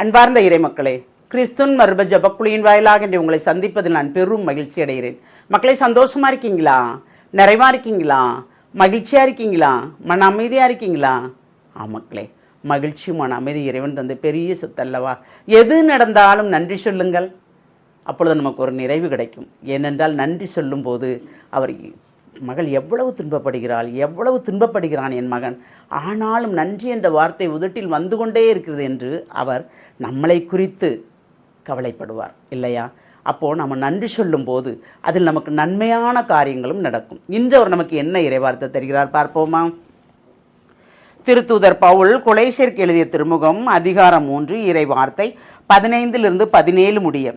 அன்பார்ந்த இறைமக்களே, கிறிஸ்துவின் மறுப ஜபக்குழியின் வாயிலாக இன்று உங்களை சந்திப்பதில் நான் பெரும் மகிழ்ச்சி அடைகிறேன். மக்களை, சந்தோஷமா இருக்கீங்களா? நிறைவா இருக்கீங்களா? மகிழ்ச்சியா இருக்கீங்களா? மன அமைதியா இருக்கீங்களா? மக்களே, மகிழ்ச்சி மன அமைதி இறைவன் தந்த பெரிய சொத்தல்லவா. எது நடந்தாலும் நன்றி சொல்லுங்கள், அப்பொழுது நமக்கு ஒரு நிறைவு கிடைக்கும். ஏனென்றால் நன்றி சொல்லும் போது அவர் மகள் எவ்வளவு துன்பப்படுகிறாள், எவ்வளவு துன்பப்படுகிறான் என் மகன், ஆனாலும் நன்றி என்ற வார்த்தை உதட்டில் வந்து கொண்டே இருக்கிறது என்று அவர் நம்மளை குறித்து கவலைப்படுவார் இல்லையா? அப்போது நம்ம நன்றி சொல்லும் போது அதில் நமக்கு நன்மையான காரியங்களும் நடக்கும். இன்று அவர் நமக்கு என்ன இறைவார்த்தை தருகிறார் பார்ப்போமா? திருத்தூதர் பவுல் கொலேசியருக்கு எழுதிய திருமுகம் அதிகாரம் 3 இறைவார்த்தை 15 17 முடிய.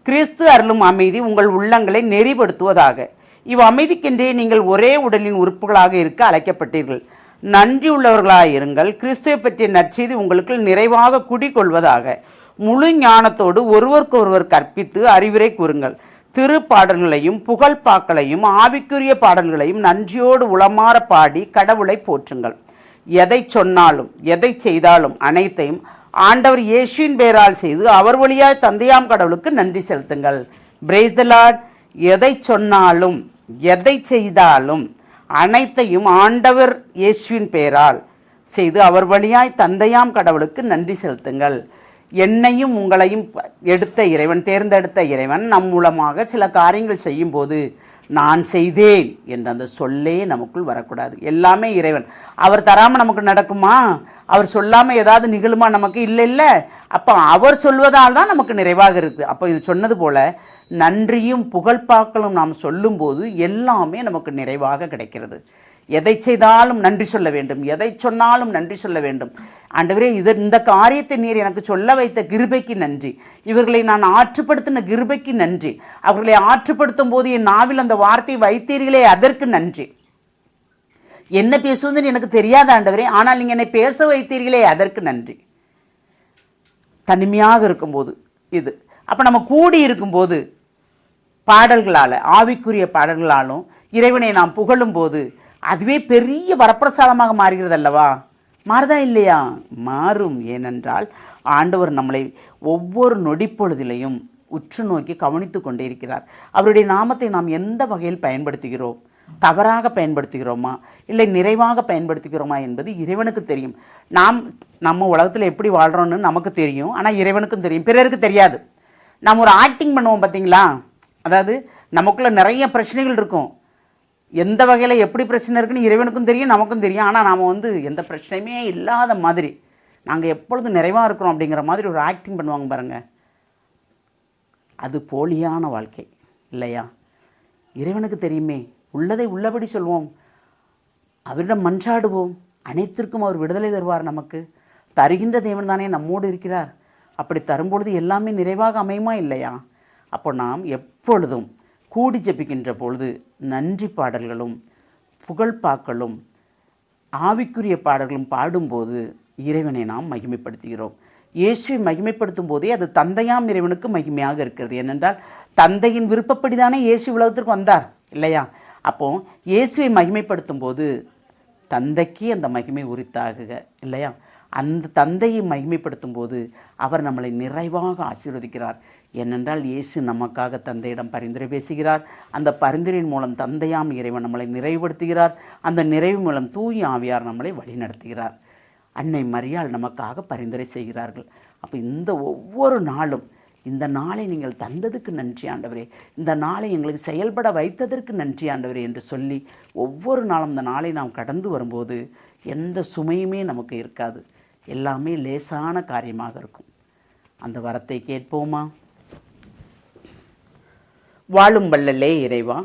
கிறிஸ்து அருளும் அமைதி உங்கள் உள்ளங்களை நெறிப்படுத்துவதாக. இவ் அமைதிக்கென்றே நீங்கள் ஒரே உடலின் உறுப்புகளாக இருக்க அழைக்கப்பட்டீர்கள். நன்றி உள்ளவர்களாயிருங்கள். கிறிஸ்துவை பற்றிய நற்செய்தி உங்களுக்கு நிறைவாக குடிகொள்வதாக. முழு ஞானத்தோடு ஒருவருக்கொருவர் கற்பித்து அறிவுரை கூறுங்கள். திருப்பாடல்களையும் புகழ்பாக்களையும் ஆவிக்குரிய பாடல்களையும் நன்றியோடு உளமாற பாடி கடவுளை போற்றுங்கள். எதை சொன்னாலும் எதை செய்தாலும் அனைத்தையும் ஆண்டவர் இயேசுவின் பெயரால் செய்து அவர் வழியாய் தந்தையாம் கடவுளுக்கு நன்றி செலுத்துங்கள். Praise the Lord. எதை சொன்னாலும் எதை செய்தாலும் அனைத்தையும் ஆண்டவர் இயேசுவின் பெயரால் செய்து அவர் வழியாய் தந்தையாம் கடவுளுக்கு நன்றி செலுத்துங்கள். என்னையும் உங்களையும் எடுத்த இறைவன், தேர்ந்தெடுத்த இறைவன் நம் மூலமாக சில காரியங்கள் செய்யும்போது நான் செய்தேன் என்ற அந்த சொல்லே நமக்குள் வரக்கூடாது. எல்லாமே இறைவன். அவர் தராமல் நமக்கு நடக்குமா? அவர் சொல்லாமல் ஏதாவது நிகழுமா? நமக்கு இல்லை. அப்போ அவர் சொல்வதால் தான் நமக்கு நிறைவாக இருக்குது. அப்போ இது சொன்னது போல நன்றியும் புகழ்பாக்களும் நாம் சொல்லும்போது எல்லாமே நமக்கு நிறைவாக கிடைக்கிறது. எதை செய்தாலும் நன்றி சொல்ல வேண்டும், எதை சொன்னாலும் நன்றி சொல்ல வேண்டும். ஆண்டவரே, இந்த காரியத்தை நீர் எனக்கு சொல்ல வைத்த கிருபைக்கு நன்றி. இவர்களை நான் ஆற்றுப்படுத்தின கிருபைக்கு நன்றி. அவர்களை ஆற்றுப்படுத்தும் போது என் நாவில் அந்த வார்த்தை வைத்தீர்களே, அதற்கு நன்றி. என்ன பேசுவதுன்னு எனக்கு தெரியாத ஆண்டவரே, ஆனால் நீங்கள் என்னை பேச வைத்தீர்களே, அதற்கு நன்றி. தனிமையாக இருக்கும்போது இது. அப்போ நம்ம கூடி இருக்கும்போது பாடல்களால், ஆவிக்குரிய பாடல்களாலும் இறைவனை நாம் புகழும் போது அதுவே பெரிய வரப்பிரசாதமாக மாறுகிறது அல்லவா? மாறுதா இல்லையா? மாறும். ஏனென்றால் ஆண்டவர் நம்மளை ஒவ்வொரு நொடிப்பொழுதிலையும் உற்று நோக்கி கவனித்து கொண்டே இருக்கிறார். அவருடைய நாமத்தை நாம் எந்த வகையில் பயன்படுத்துகிறோம்? தவறாக பயன்படுத்துகிறோமா இல்லை நிறைவாக பயன்படுத்துகிறோமா என்பது இறைவனுக்கு தெரியும். நம்ம உலகத்தில் எப்படி வாழ்கிறோன்னு நமக்கு தெரியும், ஆனால் இறைவனுக்கும் தெரியும், பிறருக்கு தெரியாது. நாம் ஒரு ஆக்டிங் பண்ணுவோம் பார்த்தீங்களா? அதாவது நமக்குள்ள நிறைய பிரச்சனைகள் இருக்கும். எந்த வகையில் எப்படி பிரச்சனை இருக்குன்னு இறைவனுக்கும் தெரியும், நமக்கும் தெரியும். ஆனால் நாம் எந்த பிரச்சனையுமே இல்லாத மாதிரி நாங்கள் எப்பொழுதும் நிறைவாக இருக்கிறோம் அப்படிங்கிற மாதிரி ஒரு ஆக்டிங் பண்ணுவாங்க பாருங்கள். அது போலியான வாழ்க்கை இல்லையா? இறைவனுக்கு தெரியுமே. உள்ளதை உள்ளபடி சொல்வோம், அவரிடம் மன்றாடுவோம், அனைத்திற்கும் அவர் விடுதலை தருவார். நமக்கு தருகின்ற தேவன் தானே நம்மோடு இருக்கிறார். அப்படி தரும்பொழுது எல்லாமே நிறைவாக அமையுமா இல்லையா? அப்போ நாம் எப்பொழுதும் கூடி ஜெபிக்கின்ற பொழுது நன்றி பாடல்களும் புகழ்பாக்களும் ஆவிக்குரிய பாடல்களும் பாடும்போது இறைவனை நாம் மகிமைப்படுத்துகிறோம். இயேசுவை மகிமைப்படுத்தும் போதே அது தந்தையாம் இறைவனுக்கு மகிமையாக இருக்கிறது. ஏனென்றால் தந்தையின் விருப்பப்படி தானே இயேசு உலகத்திற்கு வந்தார் இல்லையா? அப்போ இயேசுவை மகிமைப்படுத்தும் போது தந்தைக்கு அந்த மகிமை உரித்தாகுக இல்லையா? அந்த தந்தையை மகிமைப்படுத்தும் போது அவர் நம்மளை நிறைவாக ஆசீர்வதிக்கிறார். ஏனென்றால் இயேசு நமக்காக தந்தையிடம் பரிந்துரை பேசுகிறார். அந்த பரிந்துரையின் மூலம் தந்தையாம் இறைவன் நம்மளை நிறைவுபடுத்துகிறார். அந்த நிறைவு மூலம் தூய ஆவியார் நம்மளை வழிநடத்துகிறார். அன்னை மரியாள் நமக்காக பரிந்துரை செய்கிறார்கள். அப்போ இந்த ஒவ்வொரு நாளும், இந்த நாளை நீங்கள் தந்ததுக்கு நன்றி ஆண்டவரே, இந்த நாளை எங்களுக்கு செயல்பட வைத்ததற்கு நன்றி ஆண்டவரே என்று சொல்லி ஒவ்வொரு நாளும் இந்த நாளை நாம் கடந்து வரும்போது எந்த சுமையுமே நமக்கு இருக்காது. எல்லாமே லேசான காரியமாக இருக்கும். அந்த வரத்தை கேட்போமா? வாழும் வள்ளலே இறைவா,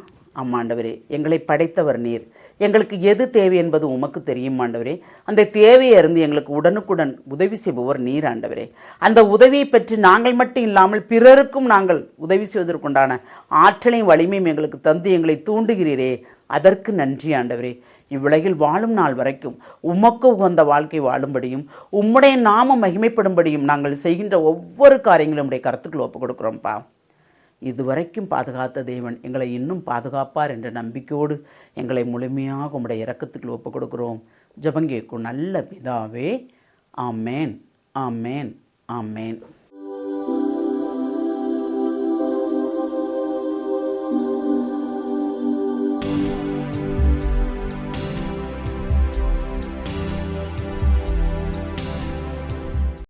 ஆமாண்டவரே, எங்களை படைத்தவர் நீர். எங்களுக்கு எது தேவை என்பது உமக்கு தெரியும் ஆண்டவரே. அந்த தேவையை அறிந்து எங்களுக்கு உடனுக்குடன் உதவி செய்பவர் நீர் ஆண்டவரே. அந்த உதவியை பற்றி நாங்கள் மட்டும் இல்லாமல் பிறருக்கும் நாங்கள் உதவி செய்வதற்குண்டான ஆற்றலையும் வலிமையும் எங்களுக்கு தந்து எங்களை தூண்டுகிறீரே, அதற்கு நன்றி ஆண்டவரே. இவ்வுலகில் வாழும் நாள் வரைக்கும் உமக்கு உகந்த வாழ்க்கை வாழும்படியும் உம்முடைய நாமம் மகிமைப்படும்படியும் நாங்கள் செய்கின்ற ஒவ்வொரு காரியங்களும் உடைய கருத்துக்கள் ஒப்புக் கொடுக்குறோம்ப்பா. இதுவரைக்கும் பாதுகாத்த தேவன் எங்களை இன்னும் பாதுகாப்பார் என்ற நம்பிக்கையோடு எங்களை முழுமையாக உம்முடைய இரக்கத்துக்கு ஒப்புக் கொடுக்கிறோம். ஜெபம் கேட்கும் நல்ல பிதாவே. ஆமேன், ஆமேன், ஆமென்.